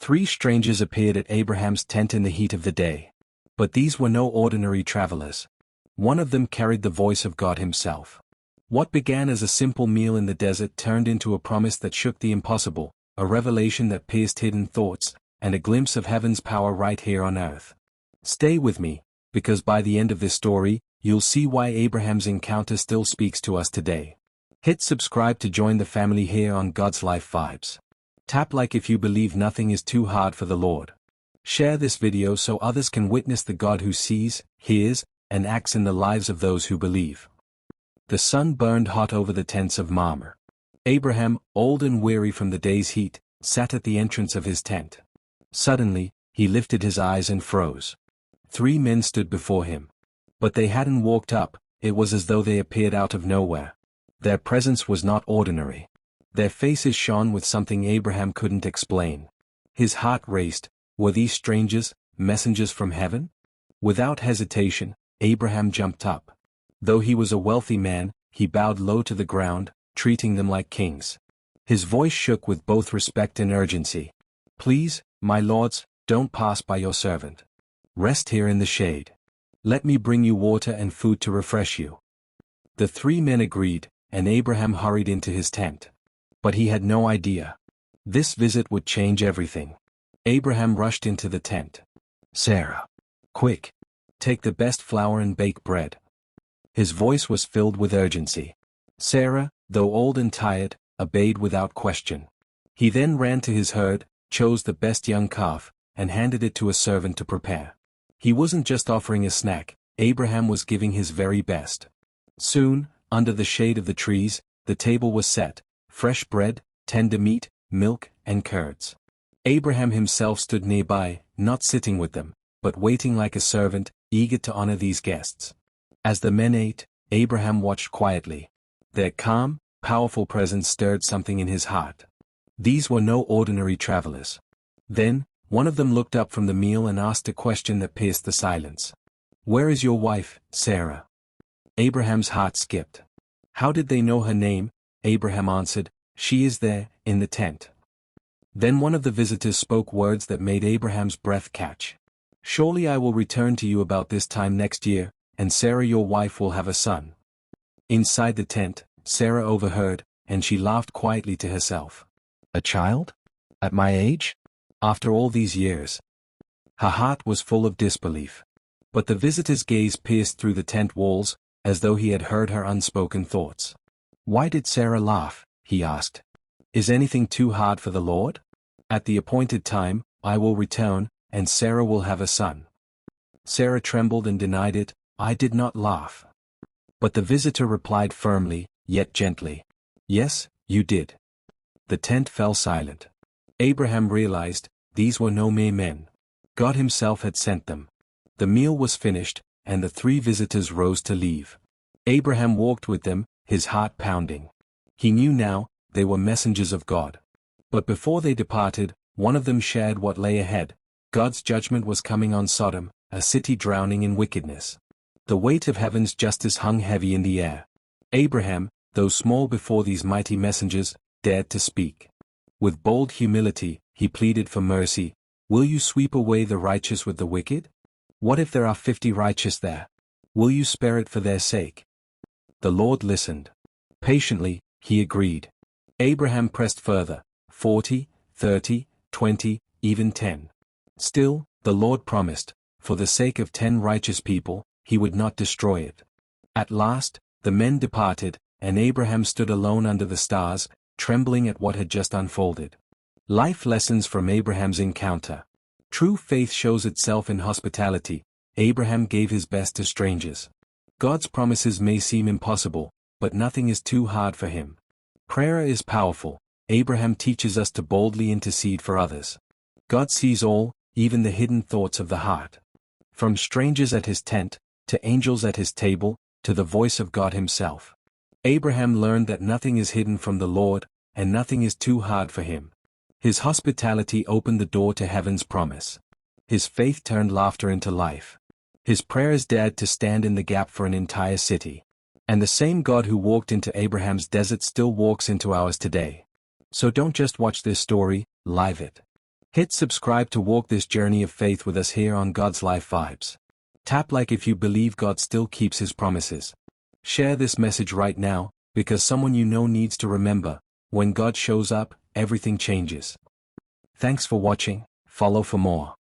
Three strangers appeared at Abraham's tent in the heat of the day. But these were no ordinary travelers. One of them carried the voice of God himself. What began as a simple meal in the desert turned into a promise that shook the impossible, a revelation that pierced hidden thoughts, and a glimpse of heaven's power right here on earth. Stay with me, because by the end of this story, you'll see why Abraham's encounter still speaks to us today. Hit subscribe to join the family here on God's Life Vibes. Tap like if you believe nothing is too hard for the Lord. Share this video so others can witness the God who sees, hears, and acts in the lives of those who believe. The sun burned hot over the tents of Mamre. Abraham, old and weary from the day's heat, sat at the entrance of his tent. Suddenly, he lifted his eyes and froze. Three men stood before him. But they hadn't walked up, it was as though they appeared out of nowhere. Their presence was not ordinary. Their faces shone with something Abraham couldn't explain. His heart raced. Were these strangers, messengers from heaven? Without hesitation, Abraham jumped up. Though he was a wealthy man, he bowed low to the ground, treating them like kings. His voice shook with both respect and urgency. "Please, my lords, don't pass by your servant. Rest here in the shade. Let me bring you water and food to refresh you." The three men agreed, and Abraham hurried into his tent. But he had no idea. This visit would change everything. Abraham rushed into the tent. "Sarah! Quick! Take the best flour and bake bread." His voice was filled with urgency. Sarah, though old and tired, obeyed without question. He then ran to his herd, chose the best young calf, and handed it to a servant to prepare. He wasn't just offering a snack, Abraham was giving his very best. Soon, under the shade of the trees, the table was set. Fresh bread, tender meat, milk, and curds. Abraham himself stood nearby, not sitting with them, but waiting like a servant, eager to honor these guests. As the men ate, Abraham watched quietly. Their calm, powerful presence stirred something in his heart. These were no ordinary travelers. Then, one of them looked up from the meal and asked a question that pierced the silence. "Where is your wife, Sarah?" Abraham's heart skipped. How did they know her name? Abraham answered, "She is there, in the tent." Then one of the visitors spoke words that made Abraham's breath catch. "Surely I will return to you about this time next year, and Sarah your wife will have a son." Inside the tent, Sarah overheard, and she laughed quietly to herself. "A child? At my age? After all these years?" Her heart was full of disbelief. But the visitor's gaze pierced through the tent walls, as though he had heard her unspoken thoughts. "Why did Sarah laugh?" he asked. "Is anything too hard for the Lord? At the appointed time, I will return, and Sarah will have a son." Sarah trembled and denied it. "I did not laugh." But the visitor replied firmly, yet gently. "Yes, you did." The tent fell silent. Abraham realized, these were no mere men. God himself had sent them. The meal was finished, and the three visitors rose to leave. Abraham walked with them, his heart pounding. He knew now, they were messengers of God. But before they departed, one of them shared what lay ahead. God's judgment was coming on Sodom, a city drowning in wickedness. The weight of heaven's justice hung heavy in the air. Abraham, though small before these mighty messengers, dared to speak. With bold humility, he pleaded for mercy. "Will you sweep away the righteous with the wicked? What if there are 50 righteous there? Will you spare it for their sake?" The Lord listened. Patiently, he agreed. Abraham pressed further, 40, 30, 20, even 10. Still, the Lord promised, for the sake of 10 righteous people, he would not destroy it. At last, the men departed, and Abraham stood alone under the stars, trembling at what had just unfolded. Life lessons from Abraham's encounter. True faith shows itself in hospitality. Abraham gave his best to strangers. God's promises may seem impossible, but nothing is too hard for him. Prayer is powerful. Abraham teaches us to boldly intercede for others. God sees all, even the hidden thoughts of the heart. From strangers at his tent, to angels at his table, to the voice of God himself. Abraham learned that nothing is hidden from the Lord, and nothing is too hard for him. His hospitality opened the door to heaven's promise. His faith turned laughter into life. His prayers dared to stand in the gap for an entire city. And the same God who walked into Abraham's desert still walks into ours today. So don't just watch this story, live it. Hit subscribe to walk this journey of faith with us here on God's Life Vibes. Tap like if you believe God still keeps his promises. Share this message right now, because someone you know needs to remember, when God shows up, everything changes. Thanks for watching. Follow for more.